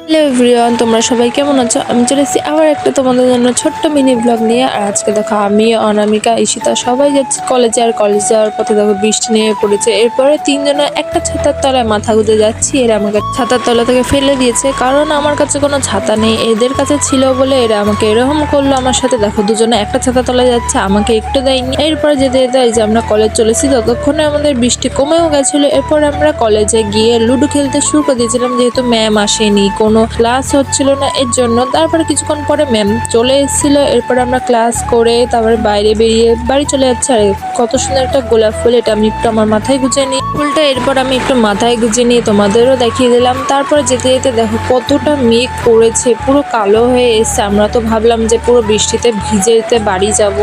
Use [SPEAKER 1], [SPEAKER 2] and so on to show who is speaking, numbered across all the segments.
[SPEAKER 1] Hello everyone, তোমরা সবাই কেমন আছো? আমি চলে এসেছি আবার একটা তোমাদের জন্য ছোট্ট মিনি ব্লগ নিয়ে। আর আজকে দেখো আমি, অনামিকা, ঈশিতা সবাই যাচ্ছি কলেজে। আর কলেজ যাওয়ার পথে দেখো বৃষ্টি নেমে পড়েছে। এরপরে তিনজনে একটা ছাতার তলায় মাথা গুঁজে যাচ্ছি। এরা আমাকে ছাতার তলা থেকে ফেলে দিয়েছে, কারণ আমার কাছে কোনো ছাতা নেই। এদের কাছে ছিল বলে এরা আমাকে এরকম করলো। আমার সাথে দেখো দুজনে একটা ছাতার তলায় যাচ্ছে, আমাকে একটু দেয়নি। এরপরে যেতে যেতে এই যে আমরা কলেজ চলেছি, ততক্ষণে আমাদের বৃষ্টি কমেও গেছিলো। এরপর আমরা কলেজে গিয়ে লুডো খেলতে শুরু করে দিয়েছিলাম, যেহেতু ম্যাম আসেনি, কোনো ক্লাস হচ্ছিল না এর জন্য। তারপরে কিছুক্ষণ পরে ম্যাম চলে এসেছিল। এরপর আমরা ক্লাস করে তারপরে বাইরে বেরিয়ে বাড়ি চলে যাচ্ছে। আর কত সুন্দর একটা গোলাপ ফুল, এটা আমি একটু আমার মাথায় গুছিয়ে নিই ফুলটা। এরপর আমি একটু মাথায় গুছিয়ে নিয়ে তোমাদেরও দেখিয়ে দিলাম। তারপরে যেতে যেতে দেখো কতটা মেঘ করেছে, পুরো কালো হয়ে এসছে। আমরা তো ভাবলাম যে পুরো বৃষ্টিতে ভিজে যেতে বাড়ি যাব।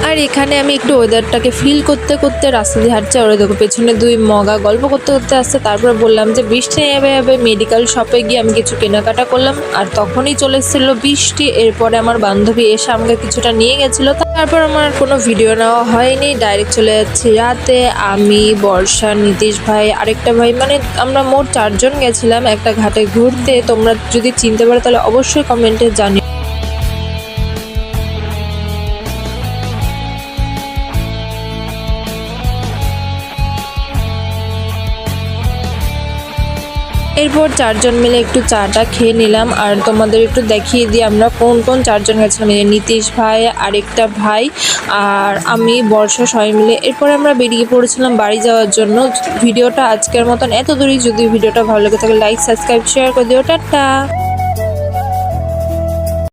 [SPEAKER 1] আর এখানে আমি একটু ওয়েদারটাকে ফিল করতে করতে রাস্তা দিয়ে হাঁটছি। ওরা দেখো পেছনে দুই মগা গল্প করতে করতে আসছে। তারপরে বললাম যে বৃষ্টি নেমে মেডিকেল শপে গিয়ে আমি কিছু কেনাকাটা করলাম। আর তখনই চলে এসেছিল বৃষ্টি। এরপরে আমার বান্ধবী এসে আমাকে কিছুটা নিয়ে গেছিলো। তারপর আমার কোনো ভিডিও নেওয়া হয়নি, ডাইরেক্ট চলে যাচ্ছি রাতে। আমি, বর্ষা, নীতিশ ভাই, আরেকটা ভাই, মানে আমরা মোট 4 জন গেছিলাম একটা ঘাটে ঘুরতে। তোমরা যদি চিনতে পারো তাহলে অবশ্যই কমেন্টে জানিও। এরপর 4 জন মিলে একটু চাটা খেয়ে নিলাম। আর তোমাদের একটু দেখিয়ে দিই আমরা কোন কোন 4 জন গেছিলাম। নীতিশ ভাই, আরেকটা ভাই, আর আমি, বর্ষা, সবাই মিলে। এরপর আমরা বেরিয়ে পড়েছিলাম বাড়ি যাওয়ার জন্য। ভিডিওটা আজকের মতন এত দূরই। যদি ভিডিওটা ভালো লাগে তাহলে লাইক, সাবস্ক্রাইব, শেয়ার করে দিও। টাটা।